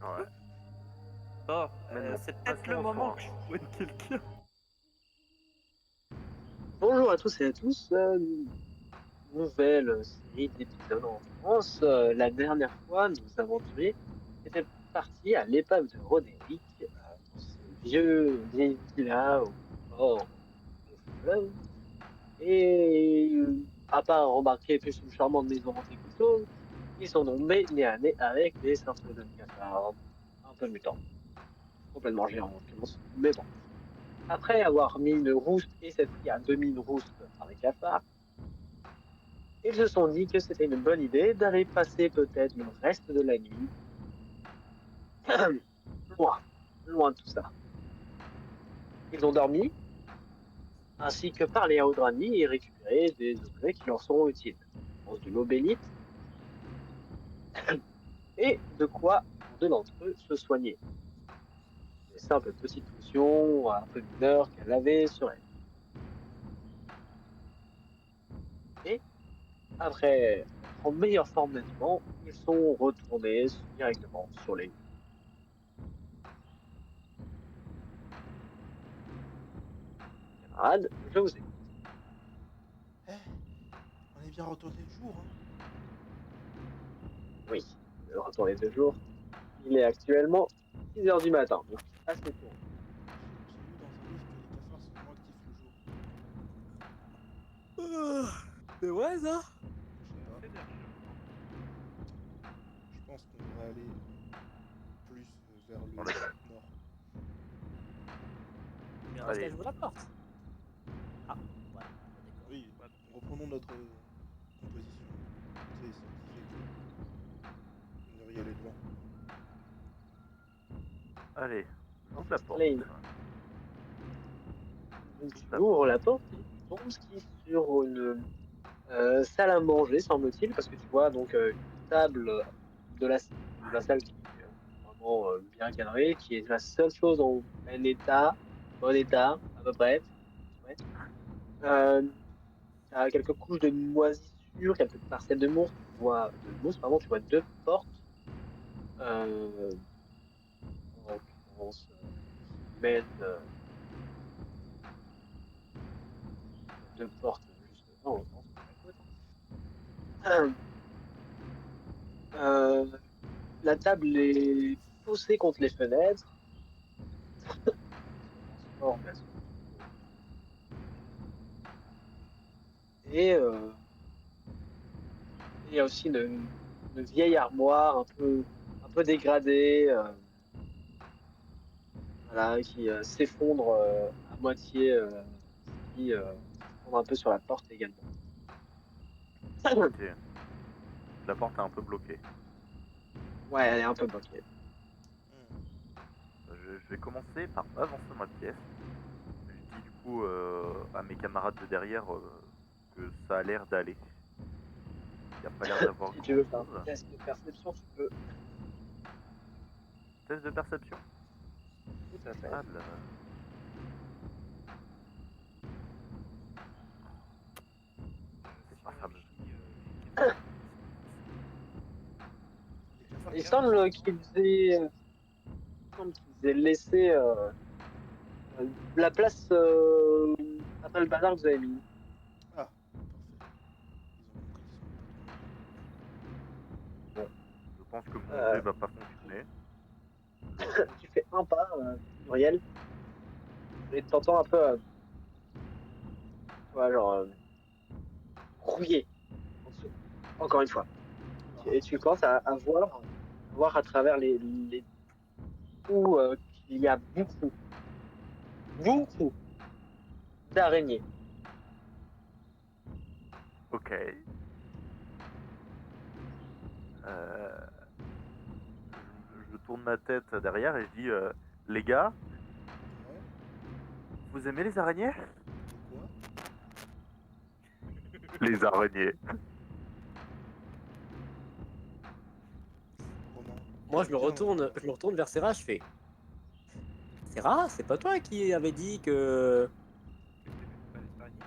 Ouais. Bon, Maintenant, c'est peut-être passons le au moment soin. que je soigne quelqu'un. Bonjour à tous et à tous. Nouvelle série d'épisodes en France. La dernière fois, nos aventuriers étaient partis à l'épave de Roderick, dans ce vieille villa au bord du fleuve. Et à part embarquer plus une charmante maison hantée qu'autre chose, ils sont tombés nez à nez avec des sortes de cafards un peu mutants, complètement géants en l'occurrence. Mais bon, après avoir mis une rouste et s'être pris à demi une rouste par les cafards, ils se sont dit que c'était une bonne idée d'aller passer peut-être le reste de la nuit loin, loin de tout ça. Ils ont dormi, ainsi que parlé à Audrani et récupéré des objets qui leur seront utiles. Je pense de l'eau bénite et de quoi, pour deux d'entre eux, se soigner. Des simples petites potions un peu mineures qu'elle avait sur elle. Et, après être en meilleure forme nettement, ils sont retournés directement sur les lieux. Camarades, je vous écoute. Eh, on est bien retourné le jour, hein. Oui, le retour des 2 jours. Il est actuellement 6 heures du matin, donc assez tôt. J'ai lu dans un livre que les cafards sont moins actifs le jour. C'est vrai ça? Je sais pas. C'est des recherches, hein. Je pense qu'on devrait aller plus vers le Dans la- nord. Mais restez à Allez, jouer la porte. Ah, ouais, d'accord. Oui, Ouais. reprenons notre composition. Tu sais, celle qui fait que vous devriez aller devant. allez, j'ouvre la porte. Lane, J'ouvre tu la ouvres porte. la porte et tu tombes sur une salle à manger, semble-t-il, parce que tu vois donc une table de la salle qui est vraiment bien cadrée, qui est la seule chose en bon état, à peu près. Ouais. Euh, T'as quelques couches de moisissure, quelques parcelles de mousse, pardon, tu vois deux portes, euh, en l'occurrence, qui mènent, deux portes juste devant, en l'occurrence, côte à côte, hein. La table est poussée contre les fenêtres. Ça transport, mais elles sont plutôt et il y a aussi une vieille armoire un peu dégradée, voilà, qui s'effondre à moitié, qui s'effondre un peu sur la porte également. Ok, donc la porte est un peu bloquée. Ouais, elle est un peu bloquée. Hmm. Je vais commencer par avancer dans la pièce. Je dis du coup à mes camarades de derrière que ça a l'air d'aller. Il n'y a pas l'air d'avoir Si tu veux faire un grand-chose. test de perception, tu peux. Test de perception. Tout à fait. Ah là. C'est Si pas on fameux. vérifie les cafards disparaissent. Les cafards Il disparaissent. semble qu'ils aient laissé la place après le bazar que vous avez mis. Ah, parfait. Ils ont compris qu'ils sont pas trop maudits. Bon, Je pense que mon jet euh, va pas fonctionner. Logique. tu fais un pas, Muriel, et t'entends un peu, tu vois, genre, rouillé en dessous. Encore une fois. Et Ah, tu commences à voir à travers les trous qu'il y a beaucoup, beaucoup d'araignées. Ok. Euh, je tourne ma tête derrière et je dis les gars, ouais. vous aimez les araignées? Les quoi? Les araignées. Romain, Moi, tu veux bien. je me retourne vers Serra, je fais. Serra, c'est pas toi qui avais dit que. Que t'aimais pas les araignées?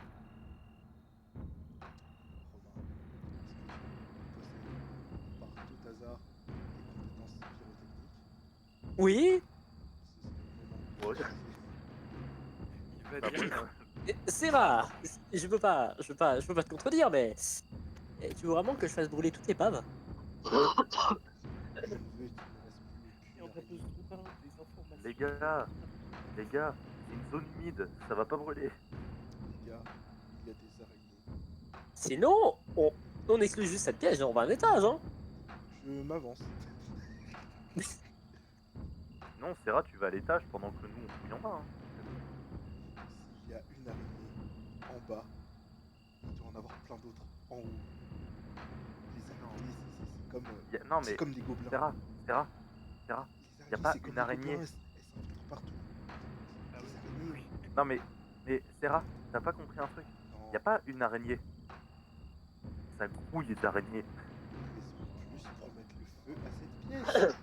Romain, est-ce que tu possèdes par tout hasard des compétences pyrotechniques? Oui, C'est le moment. Ouais. Il va Bah, dire. c'est rare. Je peux pas te contredire, mais tu veux vraiment que je fasse brûler toute l'épave? Je ne veux qu'il ne reste plus Et aucune on a araignée. besoin des informations. Les gars, les gars, c'est une zone humide, ça va pas brûler. Les gars, il y a des araignées. Sinon, on exclut juste cette piège et on va à un étage, hein. Je m'avance. Sinon, Serra, tu vas à l'étage pendant que nous on fouille en bas. Hein. C'est bon. S'il y a une araignée en bas, il doit en avoir plein d'autres en haut. Les araignées, c'est comme, Non c'est mais, comme des gobelins. Serra, Serra, Serra, Les y a araignées, pas c'est comme une des araignée. gobelins, elles s'infiltrent partout. Ah Les oui. araignées, Non mais Serra, t'as pas compris un truc. non, Y a pas une araignée. Ça grouille les araignées. raison de plus pour mettre le feu à cette pièce.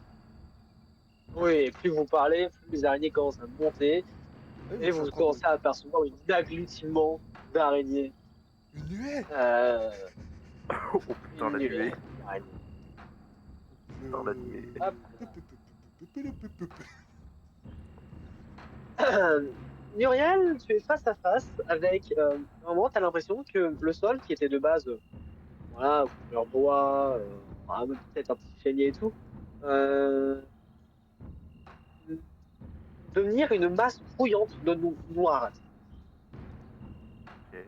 Oui, et plus vous parlez, plus les araignées commencent à monter, Ah oui, moi, et je suis en vous train de... commencez à apercevoir une agglutinement d'araignées. Une nuée. Oh putain, Une la nuée nuée. d'araignées. Putain, la nuée. Hop. Muriel, tu es face à face avec. À un moment, tu as l'impression que le sol, qui était de base, voilà, couleur bois, peut-être un petit chénier et tout, euh, devenir une masse grouillante de noirâtre. Ok.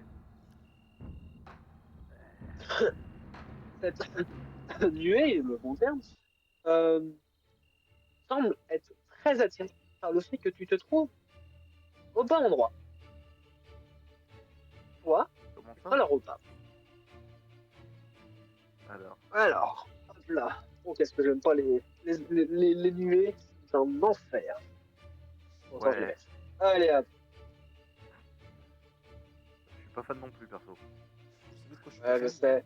Cette nuée, le bon terme, euh, semble être très attirée par le fait que tu te trouves au bon endroit. Toi, Comment tu ça prends le repas. Alors, Hop là. Oh, qu'est-ce que j'aime pas les nuées. C'est un enfer. Pourtant, je les ouais, laisse. Allez, hop. je suis pas fan non plus perso. Vous savez de quoi je suis Ouais, pas je fan? sais.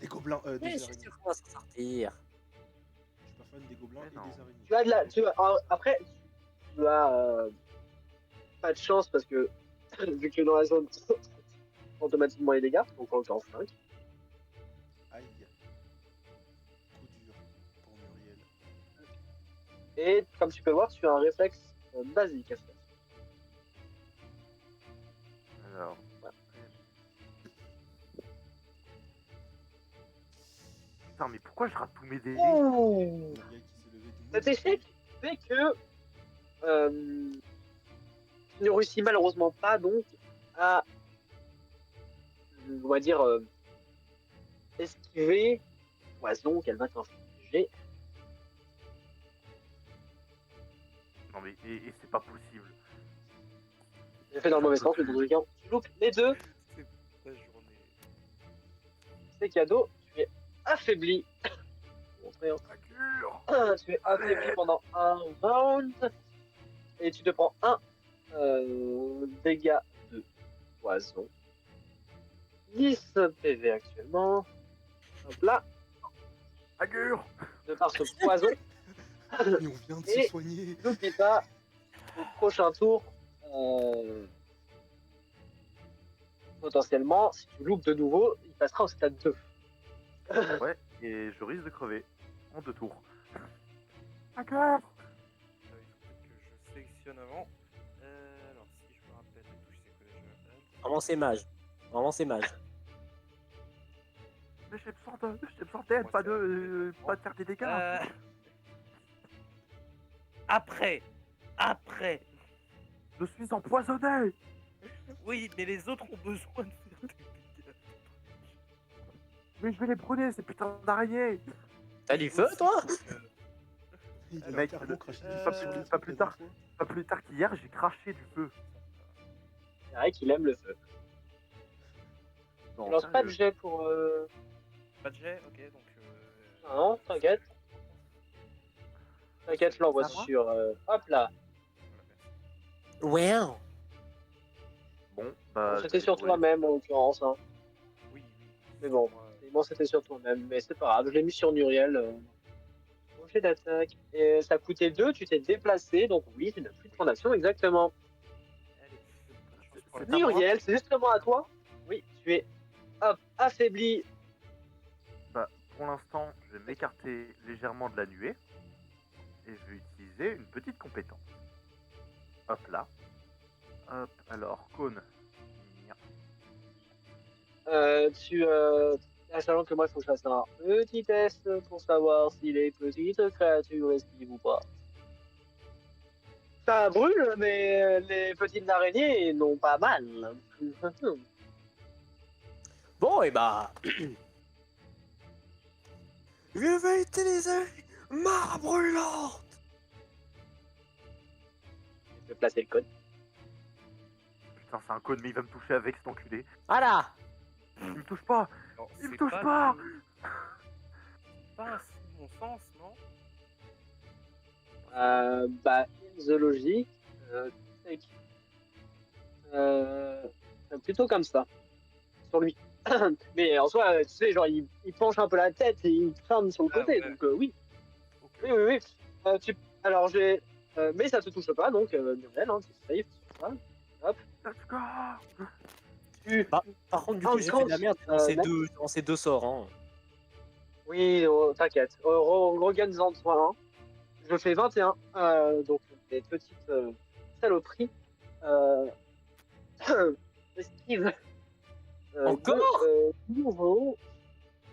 Des gobelins, Mais des je suis araignées. sûr qu'on va s'en sortir. Je suis pas fan des gobelins Mais et non. des araignées. Tu as de la. Après, tu as pas de chance parce que vu que dans la zone, automatiquement les dégâts, donc encore 5. Aïe. Trop dur pour Muriel. Et comme tu peux voir, tu as un réflexe basique à faire. Alors. Voilà. Putain, mais pourquoi je rate tous mes dés? Ouh. Muriel qui s'est levée du Cet monde. échec fait que tu ne réussis malheureusement pas donc à, on va dire, esquiver le poison qu'elle va t'infliger. Non mais, et c'est pas possible. J'ai fait dans le mauvais sens, mais dans tous les cas, tu loupes les deux, C'est ta journée. c'est cadeau, tu es affaibli. Je vais montrer, hein. Tu es affaibli pendant un round et tu te prends un dégât de poison. 10 PV actuellement. Hop là, Agure. de par ce poison. Mais on vient de Et- se soigner. N'oublie pas, au prochain tour, potentiellement, si tu loupes de nouveau, il passera au stade 2. Ouais, et je risque de crever en 2 tours. Agure. Il faut peut-être que je sélectionne avant. Alors, si je me rappelle, la touche c'est quoi déjà? Vraiment, c'est mage. Vraiment, c'est mage. Mais j'ai besoin d'aide, Moi, pas c'est de faire des dégâts. Après. Je suis empoisonné. Oui, mais les autres ont besoin de faire des dégâts. Mais je vais les brûler, ces putains d'araignées. T'as du feu, toi? Il a Mec, carrément craché du pas feu sur plus- les pas trucs plus la tard. dernière fois. Pas plus tard qu'hier, j'ai craché du feu. C'est vrai qu'il aime le feu. Non, Il lance pas de sérieux. jet pour. Pas de jet, ok, donc. Non, t'inquiète. T'inquiète, je l'envoie Ça va sur. Hop là. Wow. Bon, bah. Bon, c'était sur toi-même en l'occurrence. Hein. Oui. Mais bon. Bon, c'était sur toi-même, mais c'est pas grave. Je l'ai mis sur Muriel. Au jet d'attaque. Et ça coûtait 2, tu t'es déplacé, donc oui, tu n'as plus de ton action exactement. C'est à moi. Muriel, c'est justement à toi. Oui, tu es hop, affaibli. Bah, pour l'instant, je vais m'écarter légèrement de la nuée. Et je vais utiliser une petite compétence. Hop là. Hop, alors, cône. Nya. Sachant que moi, il faut que je fasse un petit test pour savoir si les petites créatures esquivent ou pas. Ça brûle, mais les petites araignées n'ont pas mal. Bon, et bah. Je vais utiliser ma brûlante. Je vais placer le code. Putain, c'est un cône, mais il va me toucher avec cet enculé. Voilà. Il me touche pas. Non, Il me c'est touche pas. C'est pas un si bon sens, non? Bah, in the logique, tac. Plutôt comme ça, sur lui. Mais en soi, tu sais, genre, il penche un peu la tête et il ferme sur le Ah, côté, ouais. donc oui. Ok. Oui, oui, oui. Alors, j'ai. Mais ça te touche pas, donc, Muriel, hein, c'est safe. Voilà. Let's go. Tu. Par contre, du coup, j'ai fait de la merde dans ces deux sorts. Hein. Oui, t'inquiète. Regagne-en toi, hein. Je fais 21, donc des petites saloperies. Esquive. Encore Nouveau.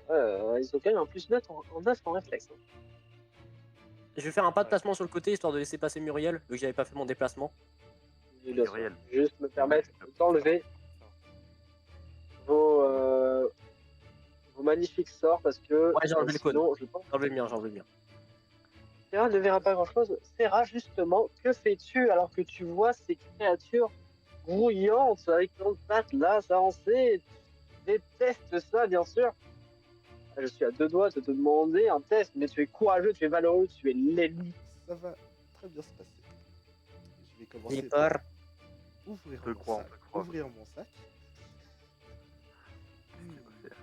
Ils ont quand même un plus 9 en 9 en réflexe. Hein. Je vais faire un pas de placement sur le côté histoire de laisser passer Muriel, vu que j'avais pas fait mon déplacement. Oui, bien sûr. Muriel. Juste me permettre d'enlever vos magnifiques sorts parce que Ouais, j'ai enlevé le code. sinon, je pense J'enlève le mien, j'enlève le mien. Serra ne verra pas grand chose. Serra, justement, que fais-tu alors que tu vois ces créatures grouillantes avec leurs pattes là, s'avancer? Tu détestes ça, bien sûr. Je suis à deux doigts de te demander un test, mais tu es courageux, tu es valeureux, tu es l'ennemi. Ça va très bien se passer. Je vais J'ai commencer peur. par ouvrir Je mon crois, sac. je crois. Ouvrir mon sac. Qu'est-ce qu'il va faire?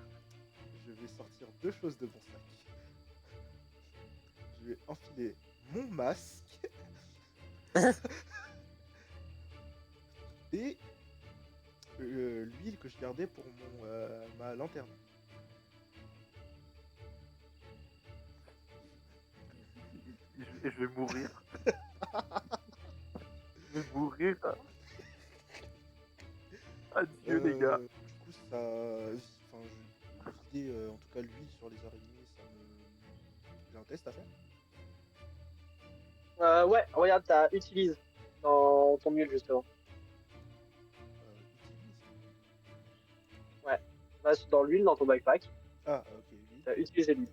Je vais sortir deux choses de mon sac. Je vais enfiler mon masque et l'huile que je gardais pour ma lanterne. Je vais mourir. Je vais mourir. Adieu les gars. Du coup, ça. Enfin, vider en tout cas l'huile sur les araignées, ça me. J'ai un test à faire. Ouais, regarde, t'as utilise dans ton mule, justement. Utilise. Là, dans l'huile, dans ton backpack, Ah, ok, oui. t'as utilisé l'huile.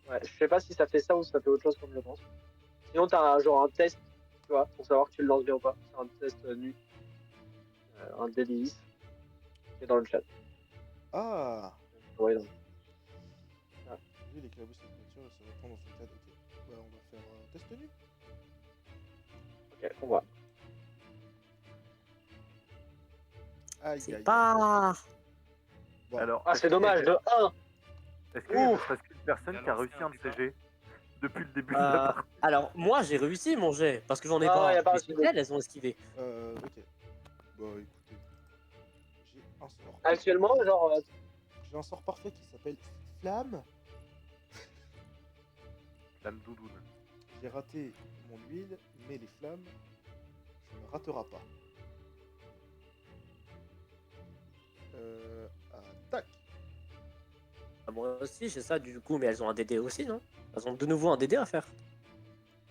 Ouais, je sais pas si ça fait ça ou si ça fait autre chose comme je pense. Sinon, t'as genre un test, tu vois, pour savoir que tu le lances bien ou pas. C'est un test nu. Un délice. Qui est dans le chat. Ah! Ouais, non. Oui, les claviers cette voiture, ça va prendre dans son cadre. Ok. Bah, on va faire un test nu. Ok, on va. Aïe, C'est aïe, pas. Bon. Alors, Ah, c'est dommage, de 1. est-ce qu'il y a ne Ouf. serait-ce qu'une personne Il a qui a lancé réussi un un de ces départ. jets depuis le début de la partie? Alors, moi, j'ai réussi mon jet, parce que j'en ai Ah, pas. y a pas Mais reçu elles, elles ont esquivé. Ok. Bah, écoutez. J'ai un sort. Actuellement, genre, J'ai un sort parfait qui s'appelle Flamme. Flamme doudoune. J'ai raté mon huile, mais les flammes, je ne raterai pas. Attaque. Ah, moi aussi, j'ai ça du coup, mais elles ont un DD aussi, non? Elles ont de nouveau un DD à faire.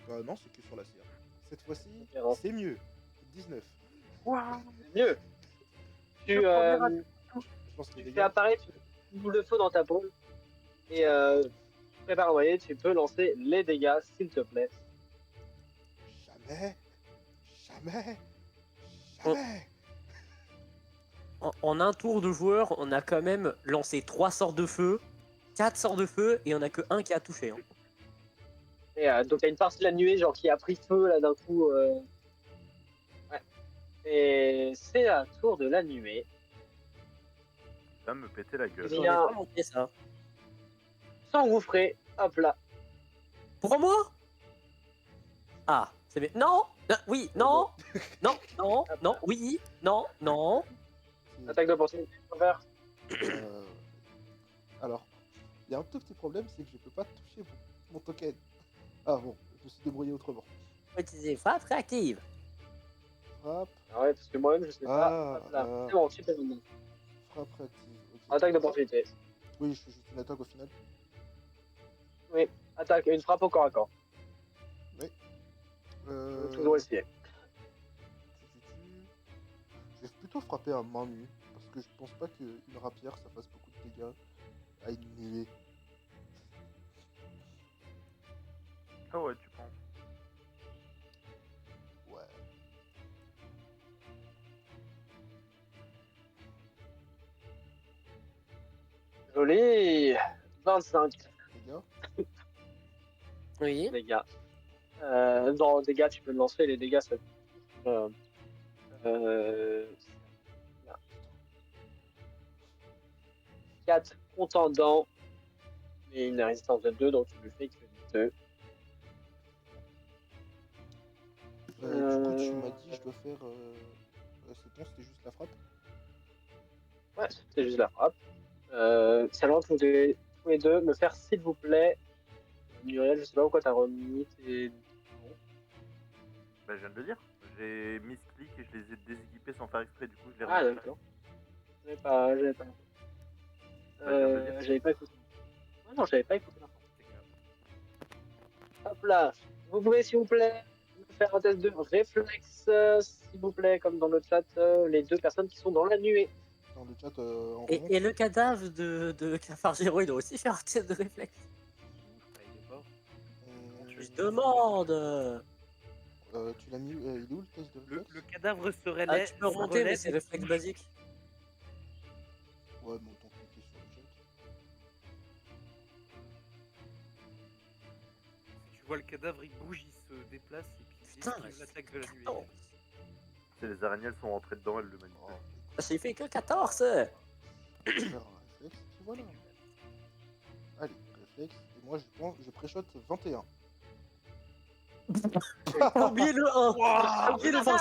Non, c'est que sur la cire. Cette fois-ci, Différent. c'est mieux. 19. Waouh! c'est mieux. Tu, Le premier Je lance les tu fais dégâts. apparaître une boule de feu dans ta paume. Et prépare, voyez, tu peux lancer les dégâts, s'il te plaît. Jamais. Jamais. Oh. Jamais. En un tour de joueur, on a quand même lancé 3 sorts de feu, 4 sorts de feu, et on a que un qui a touché. Hein. Et donc, t'as une partie de la nuée, genre, qui a pris feu, là, d'un coup. Ouais. Et c'est à tour de la nuée. Il va me péter la gueule. Il J'en y ai a- pas manqué ça. S'engouffrer, hop là. Pourquoi moi? Ah, c'est bien. Non! Oui, non! Non, non, non, oui, non, non. Attaque d'opportunité. Envers. Alors, il y a un tout petit problème, c'est que je peux pas toucher mon token. Ah bon, me suis débrouillé autrement. On va utiliser frappe réactive. Frappe, Ah ouais, parce que moi-même, je sais pas. Ah, Hop là. ah. C'est bon, tu peux maintenant. frappe réactive. Ok. Attaque d'opportunité. Oui, je fais juste une attaque au final. Oui, attaque, une frappe au corps à corps. Euh... Toujours essayer. Je vais plutôt frapper à main nue, parce que je pense pas qu'une rapière ça fasse beaucoup de dégâts à une nuée. Ah ouais, tu penses. Ouais. Joli. 25 Dégâts. Oui. dégâts. Dans dégâts, tu peux le lancer. Les dégâts, ça. Euh, 4 contendants. Et une résistance de 2, donc tu lui fais que 2. Du coup, tu m'as dit je dois faire. C'est bon, c'était juste la frappe. Ouais, c'est juste la frappe. Seulement que vous devez tous les deux me faire, s'il vous plaît. Muriel, je sais pas pourquoi t'as remis tes. Bah, je viens de le dire. J'ai mis ce clic et je les ai déséquipés sans faire exprès, du coup je les Ah, remets. d'accord. J'avais pas. Bah, je viens de le dire. J'avais pas écouté. Ouais, non, j'avais pas écouté l'info. Hop là. Vous pouvez, s'il vous plaît, me faire un test de réflexe, s'il vous plaît, comme dans le chat, les deux personnes qui sont dans la nuée. Dans le chat, en remonte. Et le cadavre de Cafargero, il doit aussi faire un test de réflexe. Ah, il est mort. Je demande. Tu l'as mis. Il est où le test de Le réflexe? cadavre se relève. Ah, tu peux remonter, mais c'est réflexe bouge. basique. Ouais, mais autant cliquer sur le chat. Si tu vois le cadavre, il bouge, il se déplace et puis il Putain, esquive l'attaque de la nuée. Oh, C'est les araignées, elles sont rentrées dedans, elles le manipulent. Oh, j'ai fait que 14. je vais faire un réflexe. Et voilà. Allez, réflexe. Et moi, je pré-shot 21. T'as oublié le 1. T'as oublié le 20.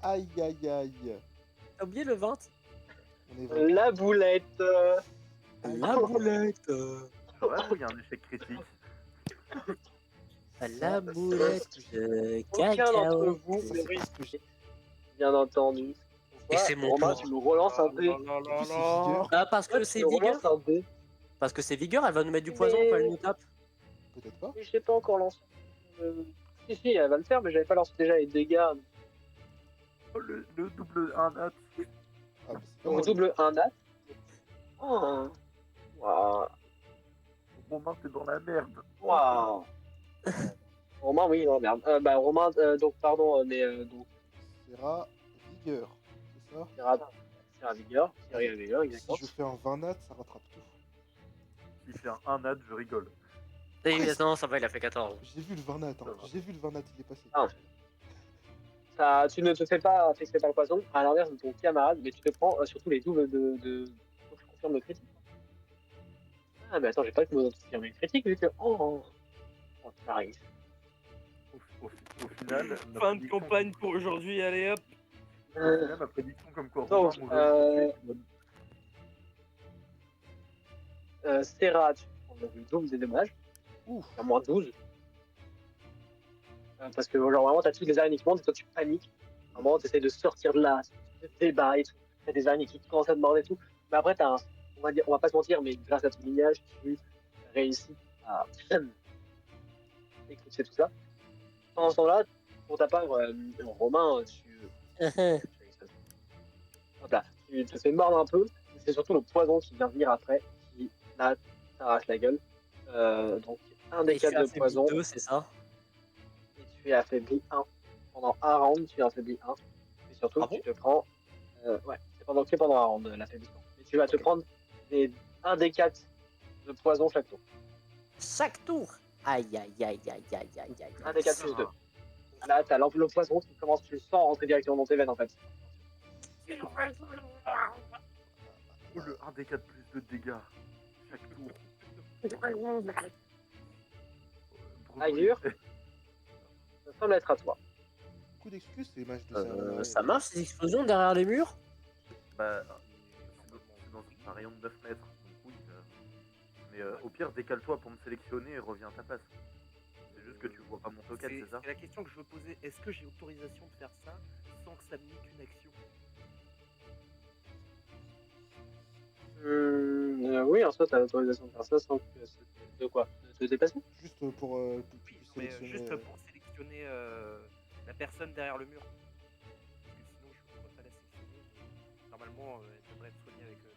Aïe, aïe, aïe. T'as oublié le 20. On est 20. La boulette. La boulette. Ouais, il y a un échec critique. La boulette de Aucun d'entre cacao. vous Ça, ne c'est parce que réussit, bien entendu. Et c'est mon Romain, tour. tu me relances un dé. En plus, c'est vigueur. Ah, parce que Tu c'est me vigueur. relances un dé. Parce que c'est vigueur, elle va nous mettre du poison Mais- quand elle nous tape. Peut-être pas. Mais je sais pas encore lancé. Si, elle va le faire, mais j'avais pas lancé déjà les dégâts. Oh, le double 1 nat. Ah, bah, c'est pas Au moi. double 1 nat. Oh. Waouh. Romain, t'es dans la merde. Waouh. Romain, oui, non, merde. Romain, donc, pardon, mais donc, Sera vigueur. C'est ça? c'est un vigueur. C'est un vigueur, Si exactement. je fais un 20 nat, ça rattrape tout. S'il fait un 1 nat, je rigole. Non, ça va, il a fait 14. J'ai vu le 20 nat. Hein. Ça va. J'ai vu le 20 nat, il est passé. Ah. Ça, tu ne te fais pas fixer par le poison, à l'inverse de ton camarade, mais tu te prends surtout les doubles de. Faut que je confirme le critique. Ah, mais attends, j'ai pas eu le confirmer le critique, vu que. Oh, ça arrive. Au final, ma Fin de prédiction- campagne pour aujourd'hui, allez hop. Au final, ma prédiction comme quoi Donc, Romain mourrait tout de suite, Serra, tu prends le double des dommages, Ouf. à moins 12. Parce que, genre, vraiment, t'as tous les araignées qui montent et toi, tu paniques. À un moment, t'essaies de sortir de là, tu te débats et tout. T'as des araignées qui commencent à te mordre et tout. Mais après, on va pas se mentir, mais grâce à ton lignage, tu réussis à éclipser tout ça. Pendant ce temps-là, pour ta part, Romain, voilà, tu te fais mordre un peu. C'est surtout le poison qui vient venir après, qui là t'arrache la gueule. Donc un des 4 de poison. 2, c'est ça. Et tu es affaibli 1. Pendant un round, tu es affaibli 1. Et surtout, Ah bon tu te prends. Ouais, c'est pendant un round l'affaiblissement. Et tu vas te prendre un des 4 de poison chaque tour. Chaque tour. Aïe, aïe, aïe, aïe, aïe, aïe, aïe. Un des 4 plus 2. Là, t'as le poison qui commence, tu le sens rentrer directement dans tes veines en fait. Oh, le 1 des 4 plus de dégâts. Chaque tour. Ailleurs. Ça semble être à toi. Beaucoup d'excuses, c'est les matchs de Ça marche ces explosions derrière les murs? Bah, c'est dans un rayon de 9 mètres. Donc oui. Mais au pire, décale-toi pour me sélectionner et reviens à ta place. C'est juste que tu vois pas mon token, c'est ça? C'est la question que je veux poser. Est-ce que j'ai autorisation de faire ça sans que ça me nique une action? Oui, en soi, t'as l'autorisation de faire ça sans que de quoi? De te déplacer? Juste pour que tu Oui, puisses non, mais sélectionner. juste pour sélectionner la personne derrière le mur. Parce que sinon, je ne pourrais pas la sélectionner. Mais normalement, elle devrait être soignée avec tout.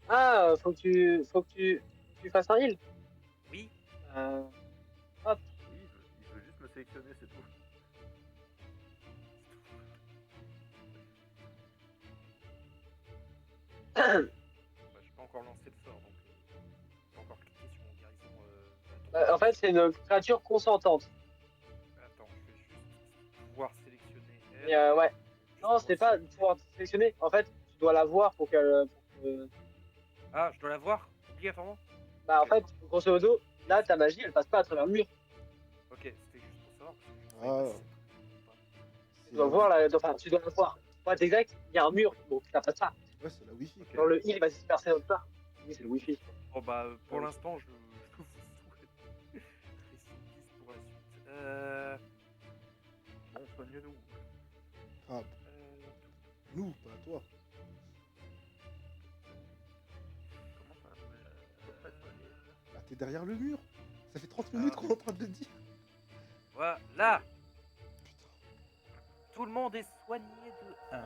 Ah, faut que tu fasses un heal. Oui, Hop. Oui, il veut juste me sélectionner, c'est tout. bah, j'ai pas encore lancé le sort, donc j'ai pas encore cliqué sur mon guérison. En fait, c'est une créature consentante. Attends, je vais juste pouvoir sélectionner elle. Mais ouais. Juste Non, pour c'est pas essayer. pouvoir sélectionner. En fait, tu dois la voir pour qu'elle. Ah, je dois la voir obligatoirement? Bah, en Ok. fait, grosso modo, là, ta magie, elle passe pas à travers le mur. Ok, c'était juste pour savoir parce que je savais Ah, pas si ça pouvait ou pas. Tu c'est dois la voir Wi-Fi. enfin, tu dois la voir. Pour être exact, il y a un mur, donc ça passe pas. Ouais, c'est la Wi-Fi. Ok. Dans le heal, il va se disperser autre part. Oui, c'est le wifi. Bon bah pour Ouais. l'instant je vous souhaite récidive pour la suite. Bon, soigne-nous. Ah, nous, pas toi. Comment ça? Je peux pas être soigné. Ah, t'es derrière le mur. Ça fait 30 Ah. minutes qu'on est en train de le dire. Voilà, Putain. tout le monde est soigné de 1.